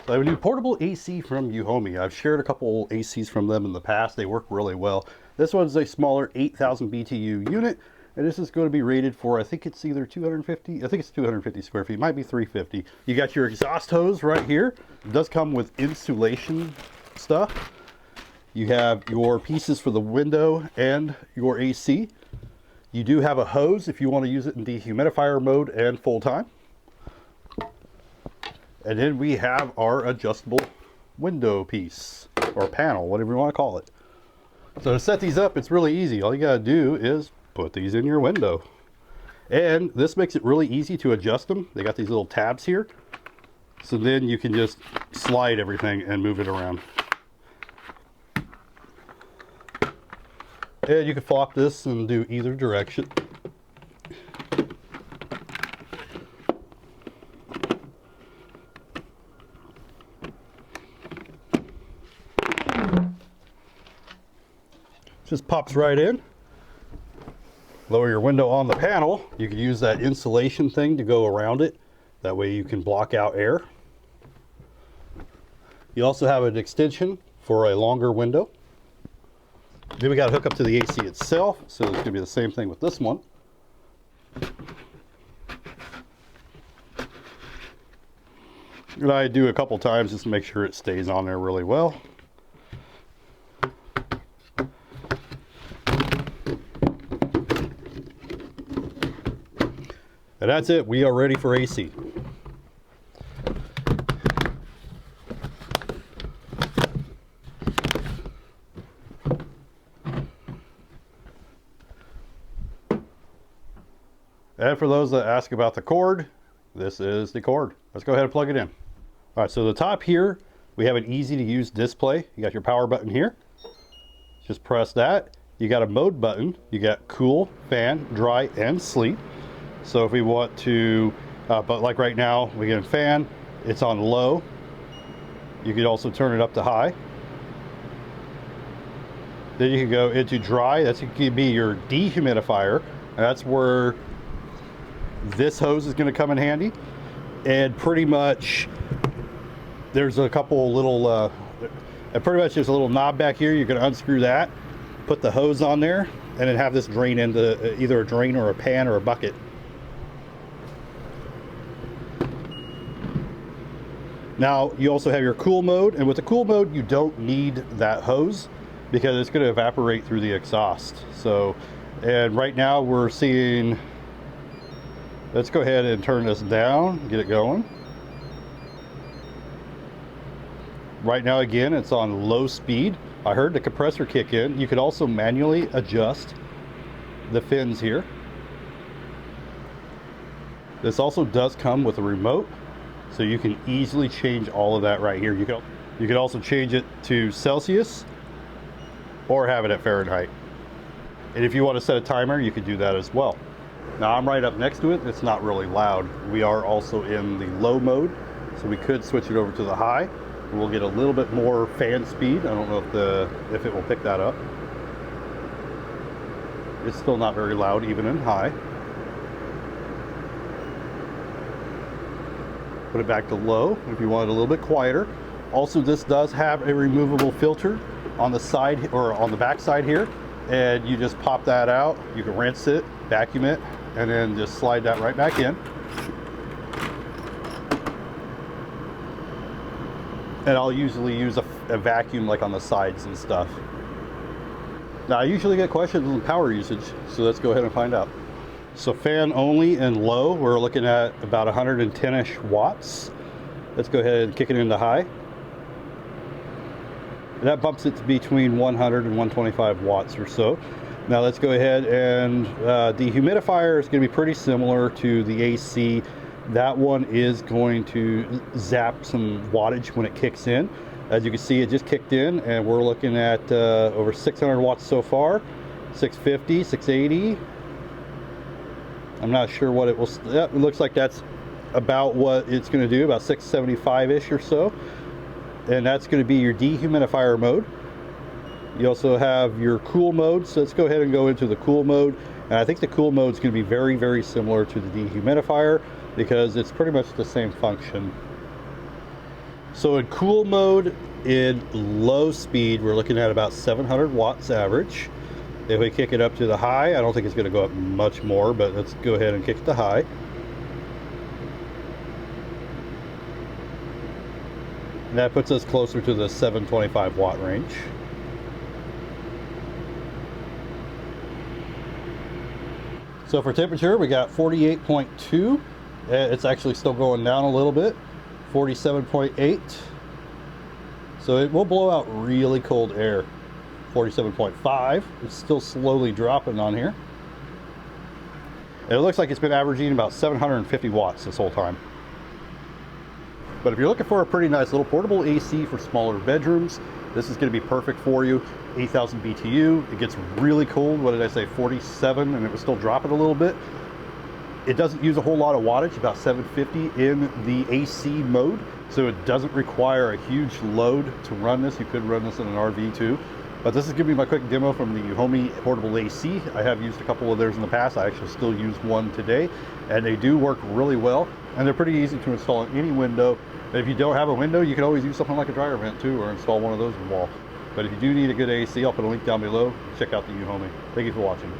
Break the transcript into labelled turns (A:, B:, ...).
A: So I have a new portable AC from EUHOMY. I've shared a couple ACs from them in the past. They work really well. This one's a smaller 8,000 BTU unit, and this is going to be rated for, I think it's either 250, I think it's 250 square feet, might be 350. You got your exhaust hose right here. It does come with insulation stuff. You have your pieces for the window and your AC. You do have a hose if you want to use it in dehumidifier mode and full time. And then we have our adjustable window piece or panel, whatever you want to call it. So to set these up, it's really easy. All you got to do is put these in your window. And this makes it really easy to adjust them. They got these little tabs here. So then you can just slide everything and move it around. And you can flop this and do either direction. Just pops right in. Lower your window on the panel. You can use that insulation thing to go around it. That way you can block out air. You also have an extension for a longer window. Then we got to hook up to the AC itself, so it's going to be the same thing with this one. And I do a couple times just to make sure it stays on there really well. And that's it. We are ready for AC. And for those that ask about the cord, this is the cord. Let's go ahead and plug it in. All right, so the top here, we have an easy to use display. You got your power button here. Just press that. You got a mode button. You got cool, fan, dry, and sleep. So if we want to, but like right now, we get a fan, it's on low. You could also turn it up to high. Then you can go into dry. That's going to be your dehumidifier. And that's where this hose is going to come in handy. And pretty much there's a couple little, and pretty much there's a little knob back here. You're going to unscrew that, put the hose on there, and then have this drain into either a drain or a pan or a bucket. Now you also have your cool mode, and with the cool mode you don't need that hose because it's going to evaporate through the exhaust. So, and right now we're seeing, let's go ahead and turn this down, get it going. Right now again it's on low speed. I heard the compressor kick in. You could also manually adjust the fins here. This also does come with a remote, so you can easily change all of that right here. You can also change it to Celsius or have it at Fahrenheit. And if you want to set a timer, you could do that as well. Now I'm right up next to it. It's not really loud. We are also in the low mode, so we could switch it over to the high. We'll get a little bit more fan speed. I don't know if it will pick that up. It's still not very loud even in high. Put it back to low if you want it a little bit quieter. Also, this does have a removable filter on the side or on the back side here, and you just pop that out. You can rinse it, vacuum it, and then just slide that right back in. And I'll usually use a vacuum like on the sides and stuff. Now I usually get questions on power usage, so let's go ahead and find out. So fan only and low, we're looking at about 110-ish watts. Let's go ahead and kick it into high. And that bumps it to between 100 and 125 watts or so. Now let's go ahead and the humidifier is going to be pretty similar to the AC. That one is going to zap some wattage when it kicks in. As you can see, it just kicked in and we're looking at over 600 watts so far, 650, 680. I'm not sure what it will, yeah, it looks like that's about what it's going to do, about 675-ish or so. And that's going to be your dehumidifier mode. You also have your cool mode, so let's go ahead and go into the cool mode. And I think the cool mode is going to be very, very similar to the dehumidifier because it's pretty much the same function. So in cool mode, in low speed, we're looking at about 700 watts average. If we kick it up to the high, I don't think it's going to go up much more, but let's go ahead and kick the high. And that puts us closer to the 725 watt range. So for temperature, we got 48.2. It's actually still going down a little bit. 47.8. So it will blow out really cold air. 47.5. It's still slowly dropping on here. And it looks like it's been averaging about 750 watts this whole time. But if you're looking for a pretty nice little portable AC for smaller bedrooms, this is going to be perfect for you. 8,000 BTU. It gets really cold. What did I say? 47, and it was still dropping a little bit. It doesn't use a whole lot of wattage, about 750 in the AC mode, so it doesn't require a huge load to run this. You could run this in an RV too. But this is going to be my quick demo from the EUHOMY portable AC. I have used a couple of theirs in the past. I actually still use one today, and they do work really well. And they're pretty easy to install in any window. If you don't have a window, you can always use something like a dryer vent too, or install one of those in the wall. But if you do need a good AC, I'll put a link down below. Check out the EUHOMY. Thank you for watching.